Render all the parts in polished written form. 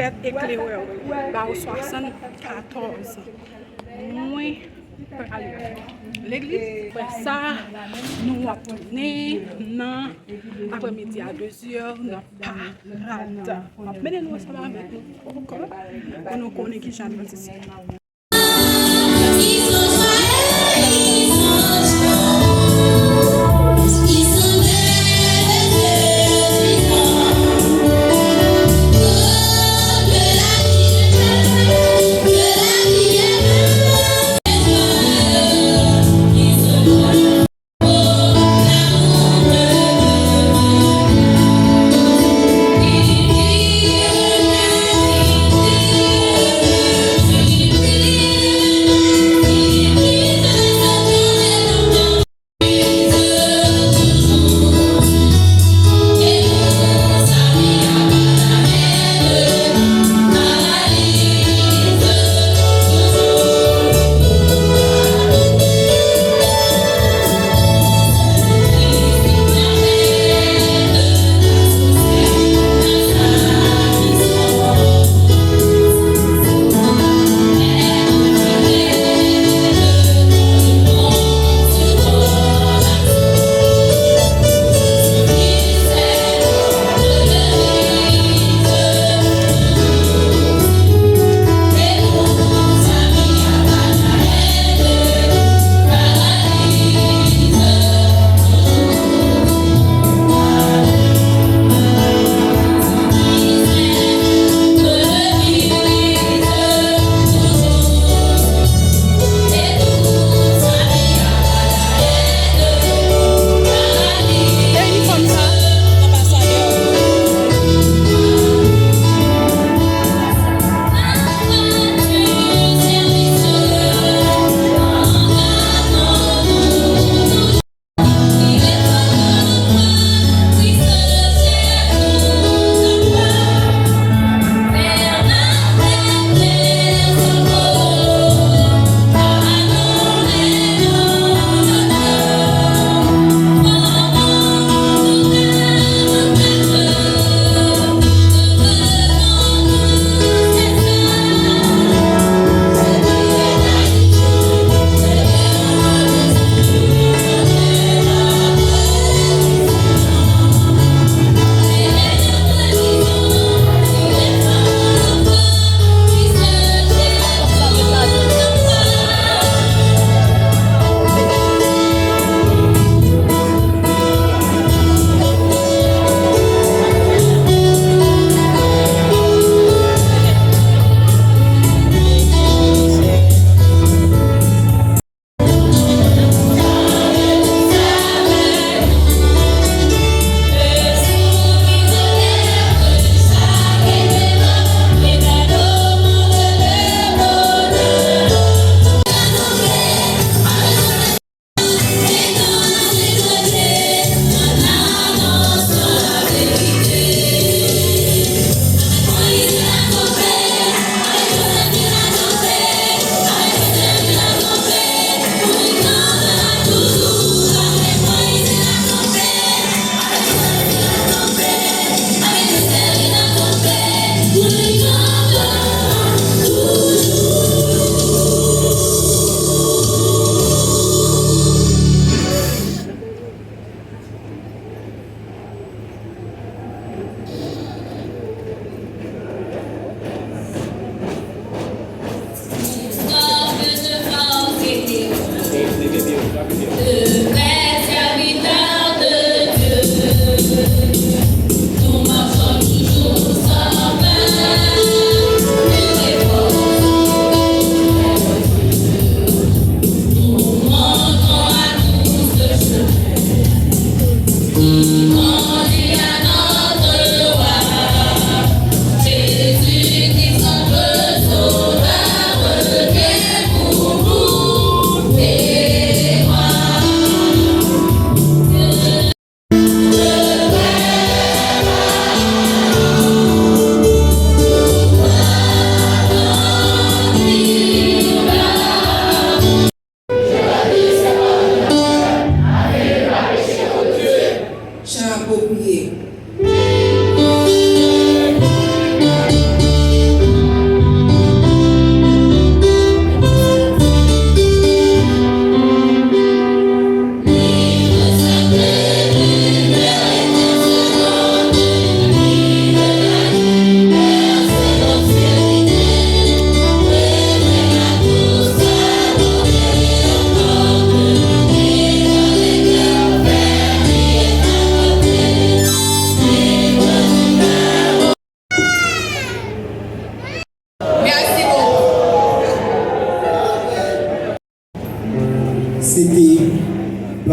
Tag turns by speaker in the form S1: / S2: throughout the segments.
S1: fête éclaireur. Bah, au 74. Moi, l'église. Après ça, nous avons tourné dans l'après-midi à 2 heures, dans parade. Menez-nous ensemble avec nous. Encore. On nous connaît qui j'en ai ici.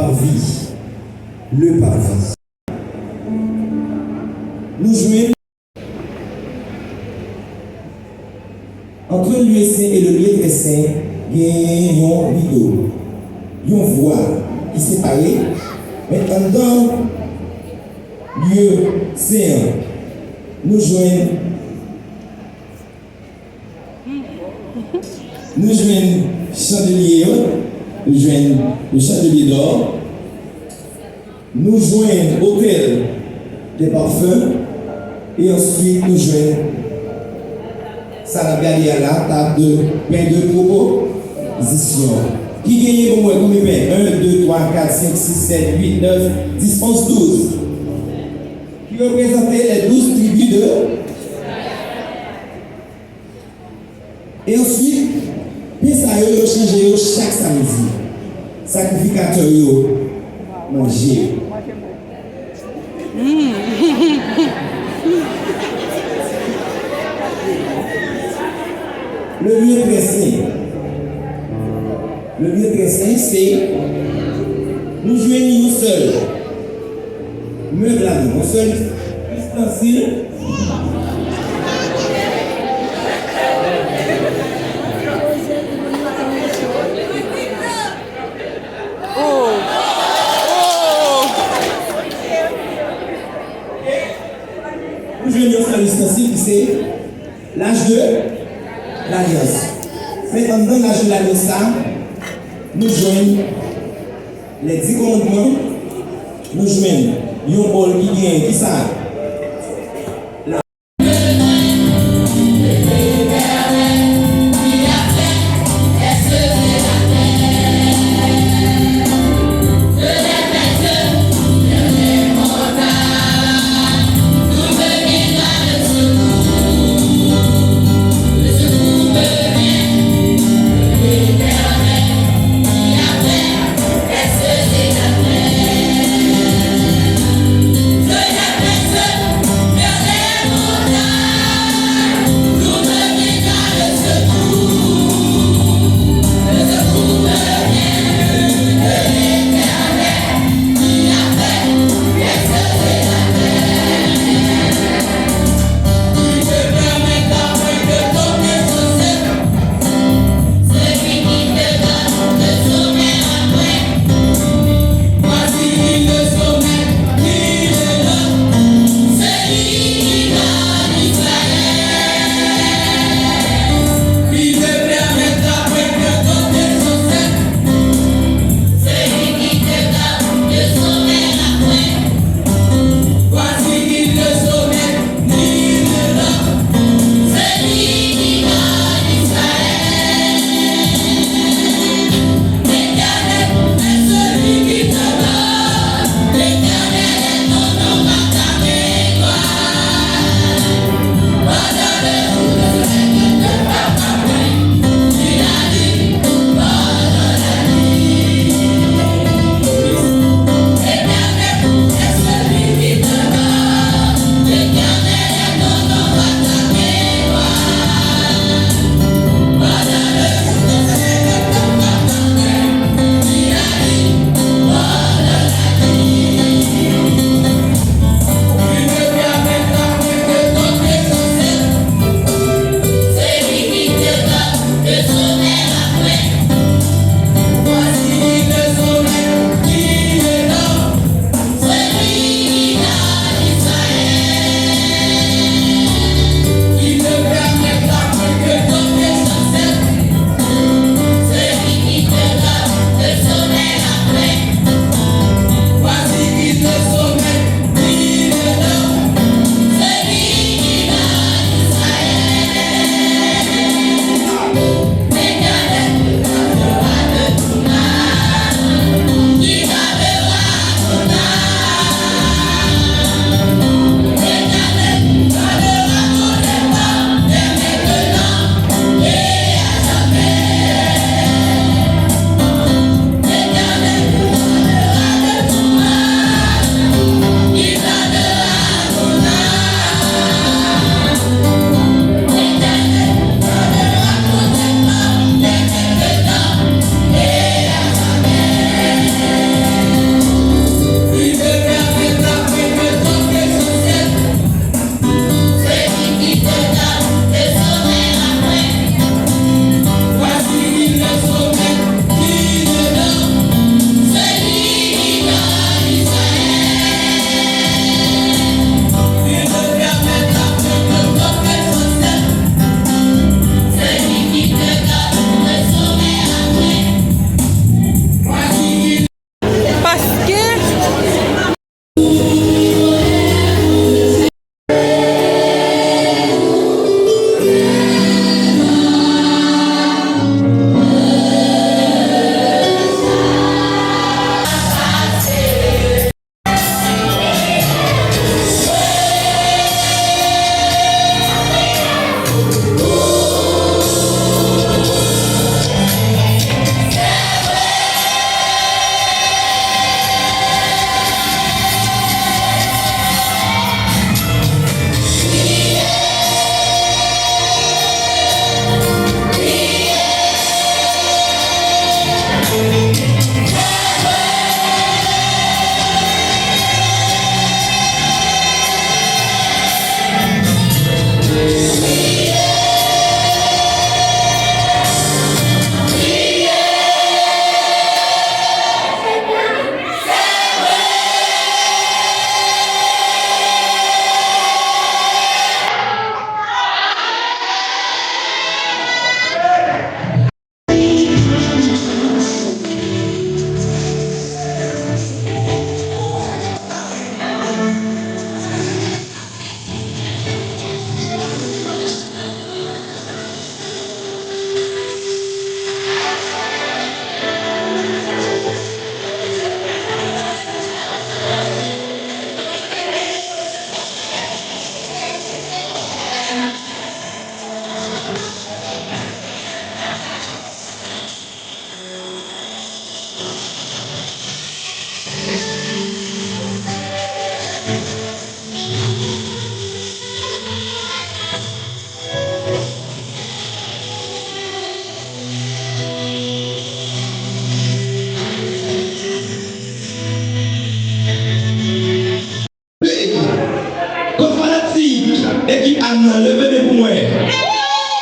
S2: parvis. Le parvis. Nous jouons entre lieu saint et le lieu très saint, il y a un rideau, il y a une voie qui sépare. Mais dans le lieu saint, nous jouons chandelier, nous jouons le chandelier d'or, nous jouons hôtel des parfums, et ensuite nous jouons salade à la table de pain de proposition. Qui gagne pour moi combien de pain? 1, 2, 3, 4, 5, 6, 7, 8, 9, 10, 11, 12. Qui représentait les 12 tribus de. Et ensuite, puis ça a changé chaque samedi. Sacrificateur manger. Le lieu très saint. Le lieu très saint, c'est nous joignons seuls. Meuble à nous, seul ustensile. Nous joignons seul ustensile qui c'est l'âge de l'alliance. Mais en dans l'âge de l'alliance, nous joignons les 10 commandements, nous joignons un bol qui vient, qui ça?
S3: Let's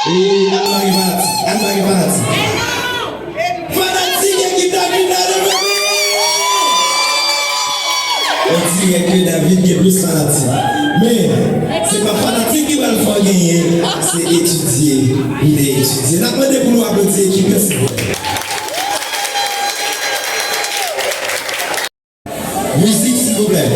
S2: Et Anne-Marie Vanati. Fanatique équipe David dans le on dirait que David est plus fanatique. Mais c'est pas fanatique qui va le faire gagner, c'est étudier. Il est étudié. N'a pas de pour nous applaudir l'équipe. Musique s'il vous plaît.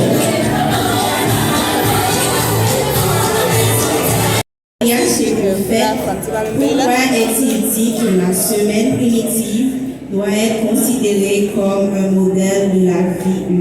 S3: Pourquoi est-il dit que la semaine primitive doit être considérée comme un modèle de la vie humaine?